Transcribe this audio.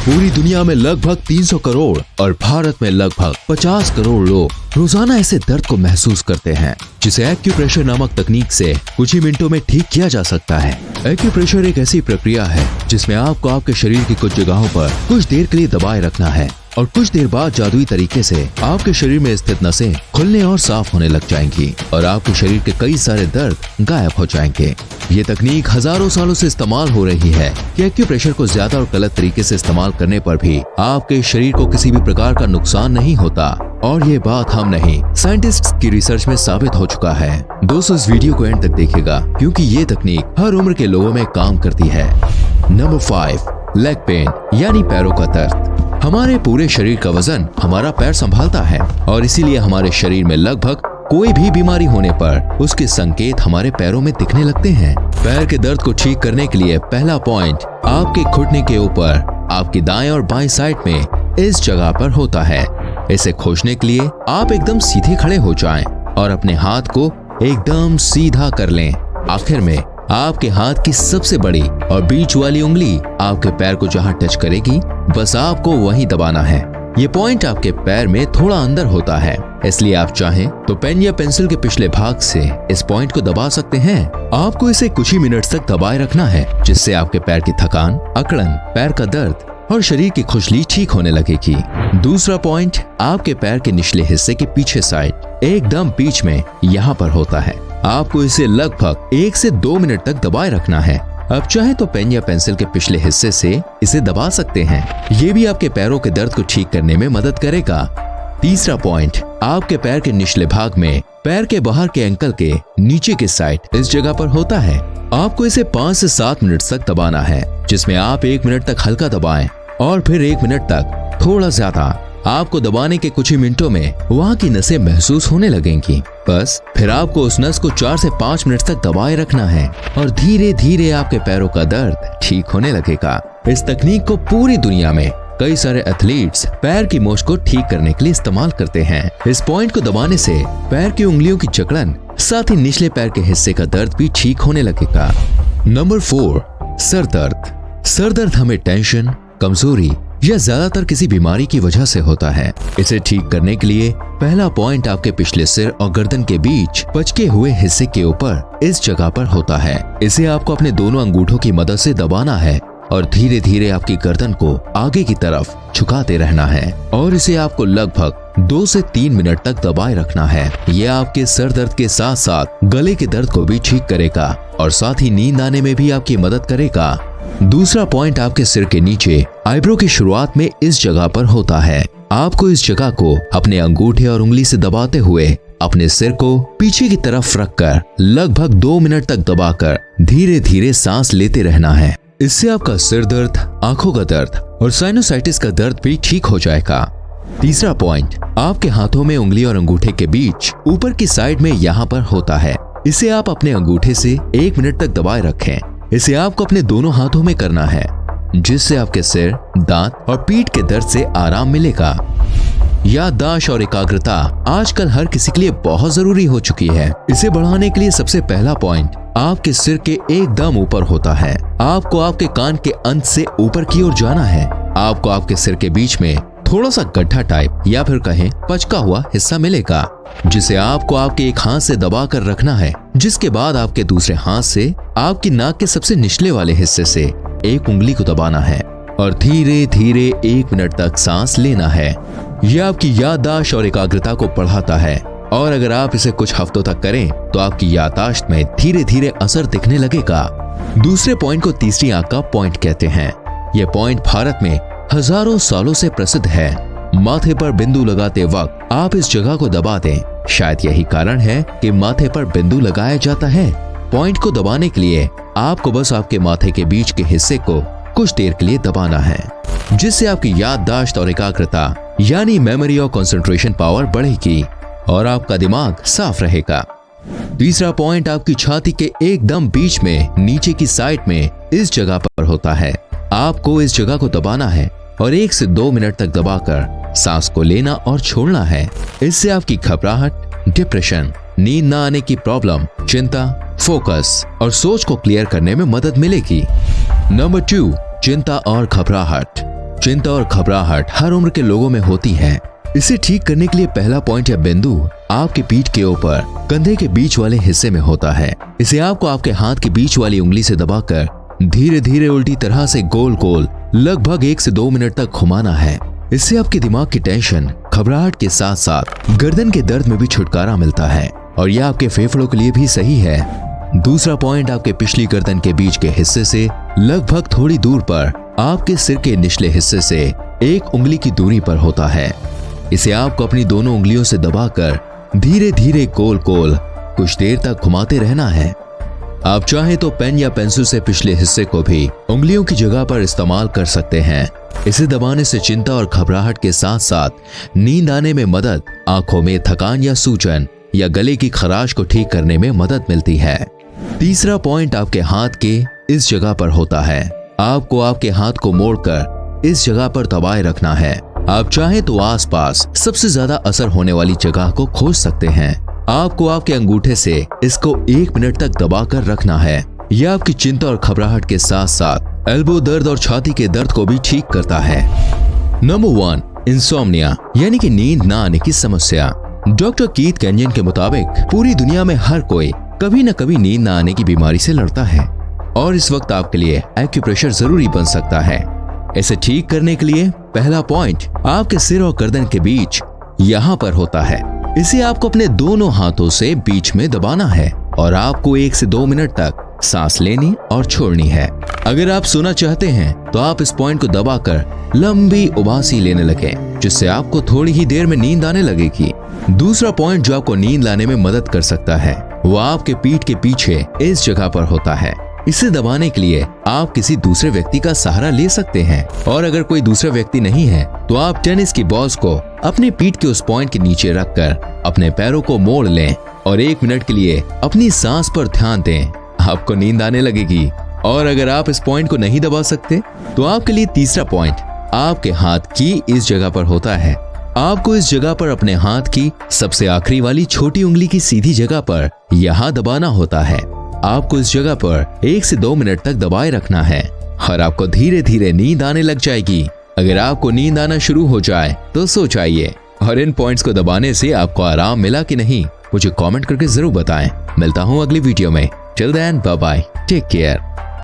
पूरी दुनिया में लगभग 300 करोड़ और भारत में लगभग 50 करोड़ लोग रोजाना ऐसे दर्द को महसूस करते हैं, जिसे एक्यूप्रेशर नामक तकनीक से कुछ ही मिनटों में ठीक किया जा सकता है। एक्यूप्रेशर एक ऐसी प्रक्रिया है जिसमें आपको आपके शरीर की कुछ जगहों पर कुछ देर के लिए दबाए रखना है और कुछ देर बाद जादुई तरीके से आपके शरीर में स्थित नसें खुलने और साफ होने लग जाएंगी और आपके शरीर के कई सारे दर्द गायब हो जाएंगे। ये तकनीक हजारों सालों से इस्तेमाल हो रही है कि एक्यूप्रेशर को ज्यादा और गलत तरीके से इस्तेमाल करने पर भी आपके शरीर को किसी भी प्रकार का नुकसान नहीं होता। और ये बात हम नहीं, साइंटिस्ट्स की रिसर्च में साबित हो चुका है। दोस्तों, इस वीडियो को एंड तक देखिएगा क्योंकि ये तकनीक हर उम्र के लोगों में काम करती है। नंबर 5, लेग पेन यानी पैरों का दर्द। हमारे पूरे शरीर का वजन हमारा पैर संभालता है और इसीलिए हमारे शरीर में लगभग कोई भी बीमारी होने पर उसके संकेत हमारे पैरों में दिखने लगते हैं। पैर के दर्द को ठीक करने के लिए पहला पॉइंट आपके घुटने के ऊपर आपकी दाएं और बाएं साइड में इस जगह पर होता है। इसे खोजने के लिए आप एकदम सीधे खड़े हो जाएं और अपने हाथ को एकदम सीधा कर लें। आखिर में आपके हाथ की सबसे बड़ी और बीच वाली उंगली आपके पैर को जहां टच करेगी, बस आपको वहीं दबाना है। ये पॉइंट आपके पैर में थोड़ा अंदर होता है, इसलिए आप चाहें तो पेन या पेंसिल के पिछले भाग से इस पॉइंट को दबा सकते हैं। आपको इसे कुछ ही मिनट तक दबाए रखना है, जिससे आपके पैर की थकान, अकड़न, पैर का दर्द और शरीर की खुजली ठीक होने लगेगी। दूसरा पॉइंट आपके पैर के निचले हिस्से के पीछे साइड एकदम बीच में यहाँ पर होता है। आपको इसे लगभग 1 से 2 मिनट तक दबाए रखना है। अब चाहे तो पेन या पेंसिल के पिछले हिस्से से इसे दबा सकते हैं। ये भी आपके पैरों के दर्द को ठीक करने में मदद करेगा। तीसरा पॉइंट आपके पैर के निचले भाग में पैर के बाहर के एंकल के नीचे के साइड इस जगह पर होता है। आपको इसे 5 से 7 मिनट तक दबाना है, जिसमें आप 1 मिनट तक हल्का दबाएं और फिर 1 मिनट तक थोड़ा ज्यादा। आपको दबाने के कुछ ही मिनटों में वहाँ की नसें महसूस होने लगेंगी। बस फिर आपको उस नस को 4 से 5 मिनट तक दबाए रखना है और धीरे धीरे आपके पैरों का दर्द ठीक होने लगेगा। इस तकनीक को पूरी दुनिया में कई सारे एथलीट्स पैर की मोच को ठीक करने के लिए इस्तेमाल करते हैं। इस पॉइंट को दबाने से पैर की उंगलियों की जकड़न, साथ ही निचले पैर के हिस्से का दर्द भी ठीक होने लगेगा। नंबर 4, सर दर्द। सर दर्द हमें टेंशन, कमजोरी या ज्यादातर किसी बीमारी की वजह से होता है। इसे ठीक करने के लिए पहला पॉइंट आपके पिछले सिर और गर्दन के बीच पचके हुए हिस्से के ऊपर इस जगह पर होता है। इसे आपको अपने दोनों अंगूठों की मदद से दबाना है और धीरे धीरे आपकी गर्दन को आगे की तरफ झुकाते रहना है और इसे आपको लगभग 2 से 3 मिनट तक दबाए रखना है। यह आपके सर दर्द के साथ साथ गले के दर्द को भी ठीक करेगा और साथ ही नींद आने में भी आपकी मदद करेगा। दूसरा पॉइंट आपके सिर के नीचे आईब्रो की शुरुआत में इस जगह पर होता है। आपको इस जगह को अपने अंगूठे और उंगली से दबाते हुए अपने सिर को पीछे की तरफ रखकर लगभग 2 मिनट तक दबाकर धीरे धीरे सांस लेते रहना है। इससे आपका सिर दर्द, आंखों का दर्द और साइनोसाइटिस का दर्द भी ठीक हो जाएगा। तीसरा पॉइंट आपके हाथों में उंगली और अंगूठे के बीच ऊपर की साइड में यहाँ पर होता है। इसे आप अपने अंगूठे से 1 मिनट तक दबाए रखें। इसे आपको अपने दोनों हाथों में करना है, जिससे आपके सिर, दांत और पीठ के दर्द से आराम मिलेगा। याददाश्त और एकाग्रता आजकल हर किसी के लिए बहुत जरूरी हो चुकी है। इसे बढ़ाने के लिए सबसे पहला पॉइंट आपके सिर के एकदम ऊपर होता है। आपको आपके कान के अंत से ऊपर की ओर जाना है। आपको आपके सिर के बीच में थोड़ा सा गड्ढा टाइप या फिर कहें पचका हुआ हिस्सा मिलेगा, जिसे आपको आपके एक हाथ से दबा कर रखना है। जिसके बाद आपके दूसरे हाथ से आपकी नाक के सबसे निचले वाले हिस्से से एक उंगली को दबाना है और धीरे धीरे 1 मिनट तक सांस लेना है। यह आपकी याददाश्त और एकाग्रता को बढ़ाता है और अगर आप इसे कुछ हफ्तों तक करें तो आपकी याददाश्त में धीरे धीरे असर दिखने लगेगा। दूसरे पॉइंट को तीसरी आंख का पॉइंट कहते हैं। यह पॉइंट भारत में हजारों सालों से प्रसिद्ध है। माथे पर बिंदु लगाते वक्त आप इस जगह को दबा दें। शायद यही कारण है कि माथे पर बिंदु लगाया जाता है। पॉइंट को दबाने के लिए आपको बस आपके माथे के बीच के हिस्से को कुछ देर के लिए दबाना है, जिससे आपकी याददाश्त और एकाग्रता यानी मेमोरी और कंसंट्रेशन पावर बढ़ेगी और आपका दिमाग साफ रहेगा। तीसरा पॉइंट आपकी छाती के एकदम बीच में नीचे की साइड में इस जगह पर होता है। आपको इस जगह को दबाना है और 1 से 2 मिनट तक दबाकर सांस को लेना और छोड़ना है। इससे आपकी घबराहट, डिप्रेशन, नींद न आने की प्रॉब्लम, चिंता, फोकस और सोच को क्लियर करने में मदद मिलेगी। नंबर 2, चिंता और घबराहट। चिंता और घबराहट हर उम्र के लोगों में होती है। इसे ठीक करने के लिए पहला पॉइंट या बिंदु आपके पीठ के ऊपर कंधे के बीच वाले हिस्से में होता है। इसे आपको आपके हाथ के बीच वाली उंगली से दबाकर धीरे धीरे उल्टी तरह से गोल गोल लगभग 1 से 2 मिनट तक घुमाना है। इससे आपके दिमाग की टेंशन, घबराहट के साथ साथ गर्दन के दर्द में भी छुटकारा मिलता है और यह आपके फेफड़ों के लिए भी सही है। दूसरा पॉइंट आपके पिछली गर्दन के बीच के हिस्से से लगभग थोड़ी दूर पर आपके सिर के निचले हिस्से से 1 उंगली की दूरी पर होता है। इसे आपको अपनी दोनों उंगलियों से दबाकर धीरे धीरे गोल गोल कुछ देर तक घुमाते रहना है। आप चाहे तो पेन या पेंसिल से पिछले हिस्से को भी उंगलियों की जगह पर इस्तेमाल कर सकते हैं। इसे दबाने से चिंता और घबराहट के साथ साथ नींद आने में मदद, आंखों में थकान या सूजन या गले की खराश को ठीक करने में मदद मिलती है। तीसरा पॉइंट आपके हाथ के इस जगह पर होता है। आपको आपके हाथ को मोड़कर इस जगह पर दबाए रखना है। आप चाहे तो आसपास सबसे ज्यादा असर होने वाली जगह को खोज सकते हैं। आपको आपके अंगूठे से इसको 1 मिनट तक दबाकर रखना है। यह आपकी चिंता और घबराहट के साथ साथ एल्बो दर्द और छाती के दर्द को भी ठीक करता है। नंबर 1, इंसोम्निया यानी कि नींद ना आने की समस्या। डॉक्टर कीथ केंजन के मुताबिक पूरी दुनिया में हर कोई कभी न कभी नींद न आने की बीमारी से लड़ता है और इस वक्त आपके लिए एक्यूप्रेशर जरूरी बन सकता है। इसे ठीक करने के लिए पहला पॉइंट आपके सिर और गर्दन के बीच यहाँ पर होता है। इसे आपको अपने दोनों हाथों से बीच में दबाना है और आपको 1 से 2 मिनट तक सांस लेनी और छोड़नी है। अगर आप सोना चाहते हैं तो आप इस पॉइंट को दबाकर लंबी उबासी लेने लगे, जिससे आपको थोड़ी ही देर में नींद आने लगेगी। दूसरा पॉइंट जो आपको नींद लाने में मदद कर सकता है वो आपके पीठ के पीछे इस जगह पर होता है। इसे दबाने के लिए आप किसी दूसरे व्यक्ति का सहारा ले सकते हैं और अगर कोई दूसरा व्यक्ति नहीं है तो आप टेनिस की बॉल्स को अपने पीठ के उस पॉइंट के नीचे रखकर अपने पैरों को मोड़ लें और 1 मिनट के लिए अपनी सांस पर ध्यान दें। आपको नींद आने लगेगी। और अगर आप इस पॉइंट को नहीं दबा सकते तो आपके लिए तीसरा पॉइंट आपके हाथ की इस जगह पर होता है। आपको इस जगह पर अपने हाथ की सबसे आखिरी वाली छोटी उंगली की सीधी जगह पर यहाँ दबाना होता है। आपको इस जगह पर 1 से 2 मिनट तक दबाए रखना है और आपको धीरे धीरे नींद आने लग जाएगी। अगर आपको नींद आना शुरू हो जाए तो सो जाइए। और इन पॉइंट्स को दबाने से आपको आराम मिला कि नहीं, मुझे कमेंट करके जरूर बताएं। मिलता हूँ अगली वीडियो में। Till then bye bye, take care.